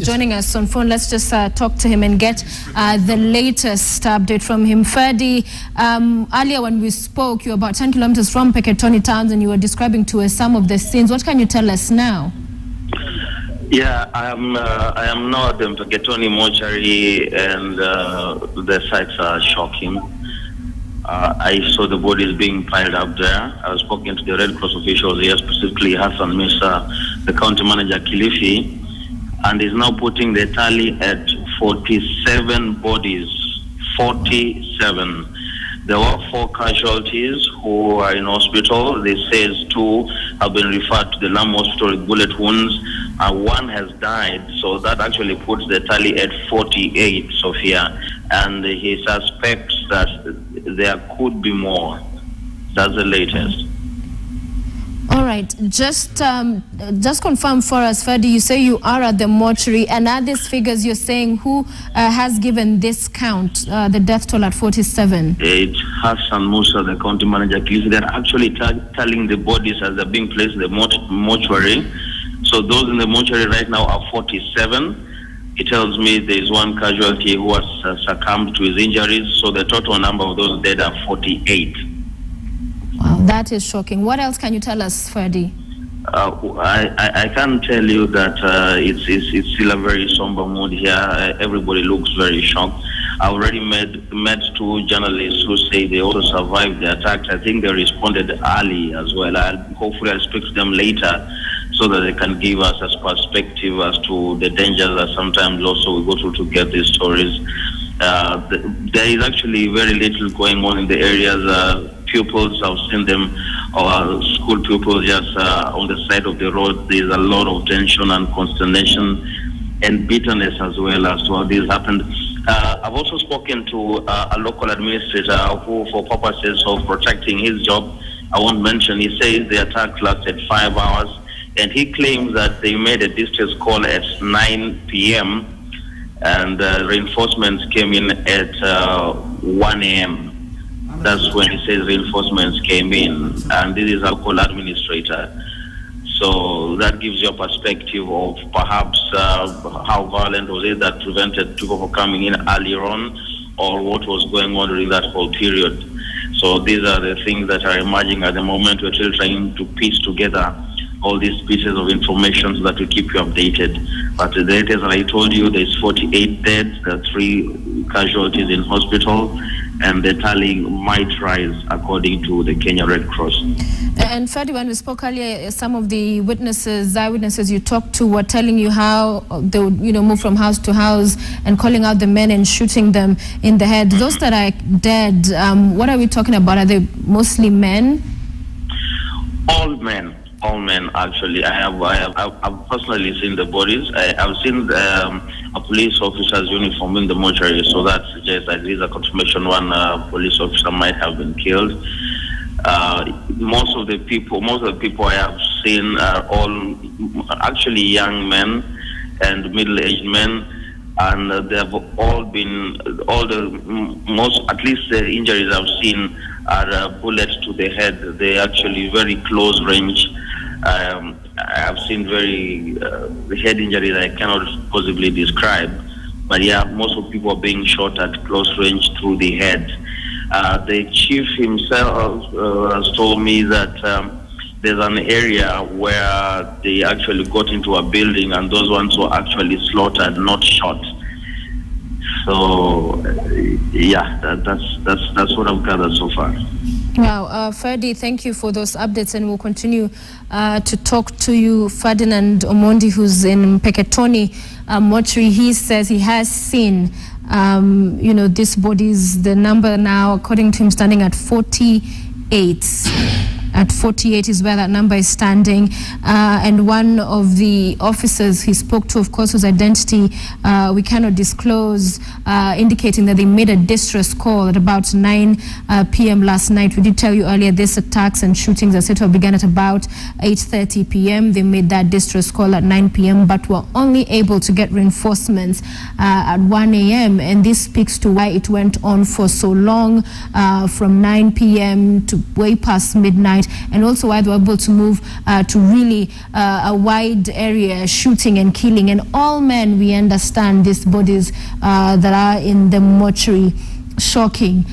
Joining us on phone, let's just talk to him and get the latest update from him. Ferdy, earlier when we spoke, you were about 10 kilometers from Mpeketoni town and you were describing to us some of the scenes. What can you tell us now? Yeah, I am now at the Mpeketoni mortuary and the sights are shocking. I saw the bodies being piled up there. I was speaking to the Red Cross officials here, specifically Hassan Musa, the county manager Kilifi, and is now putting the tally at 47 bodies. 47. There were 4 casualties who are in hospital. They say 2 have been referred to the Lam hospital with bullet wounds. 1 has died, so that actually puts the tally at 48, Sophia. And he suspects that there could be more. That's the latest. All right, just confirm for us, Ferdy, you say you are at the mortuary, and are these figures you're saying who has given this count, the death toll at 47? It's Hassan Musa, the county manager. They're actually tallying the bodies as they're being placed in the mortuary. So those in the mortuary right now are 47. He tells me there is 1 casualty who has succumbed to his injuries, so the total number of those dead are 48. Wow, that is shocking. What else can you tell us, Ferdy? I can tell you that it's still a very somber mood here. Everybody looks very shocked. I already met 2 journalists who say they also survived the attack. I think they responded early as well. Hopefully I'll speak to them later so that they can give us a perspective as to the dangers that sometimes also we go through to get these stories. There is actually very little going on in the areas. Pupils, I've seen them, school pupils just on the side of the road. There's a lot of tension and consternation and bitterness as well as to how this happened. I've also spoken to a local administrator who, for purposes of protecting his job, I won't mention, he says the attack lasted 5 hours, and he claims that they made a distress call at 9 p.m. and reinforcements came in at 1 a.m. That's when he says reinforcements came in, and this is a local administrator. So that gives you a perspective of perhaps how violent was it that prevented people from coming in earlier on, or what was going on during that whole period. So these are the things that are emerging at the moment. We're still trying to piece together all these pieces of information so that we keep you updated. But the latest, as I told you, there's 48 dead, there are 3 casualties in hospital, and the tally might rise according to the Kenya Red Cross. And Ferdy, when we spoke earlier, some of the eyewitnesses you talked to were telling you how they would, move from house to house and calling out the men and shooting them in the head. Those that are dead, what are we talking about? Are they mostly men? All men. All men, actually. I've personally seen the bodies. I've seen a police officer's uniform in the mortuary, so that suggests that there is a confirmation 1 police officer might have been killed. Most of the people I have seen are all actually young men and middle-aged men, and they have all been at least the injuries I've seen are bullets to the head. They're actually very close range. I've seen very head injuries I cannot possibly describe, but yeah, most of the people are being shot at close range through the head. The chief himself has told me that there's an area where they actually got into a building and those ones were actually slaughtered, not shot. So yeah, that's what I've gathered so far. Wow, Ferdy, thank you for those updates, and we'll continue to talk to you. Ferdinand Omondi, who's in Mpeketoni mortuary, he says he has seen, these bodies. The number now, according to him, standing at 48. At 48 is where that number is standing. And one of the officers he spoke to, of course, whose identity we cannot disclose, indicating that they made a distress call at about 9 p.m. last night. We did tell you earlier this attacks and shootings are said to have begun at about 8:30 p.m. They made that distress call at 9 p.m. but were only able to get reinforcements at 1 a.m. And this speaks to why it went on for so long, from 9 p.m. to way past midnight. and also why they were able to move to really a wide area, shooting and killing. And all men, we understand these bodies that are in the mortuary. Shocking.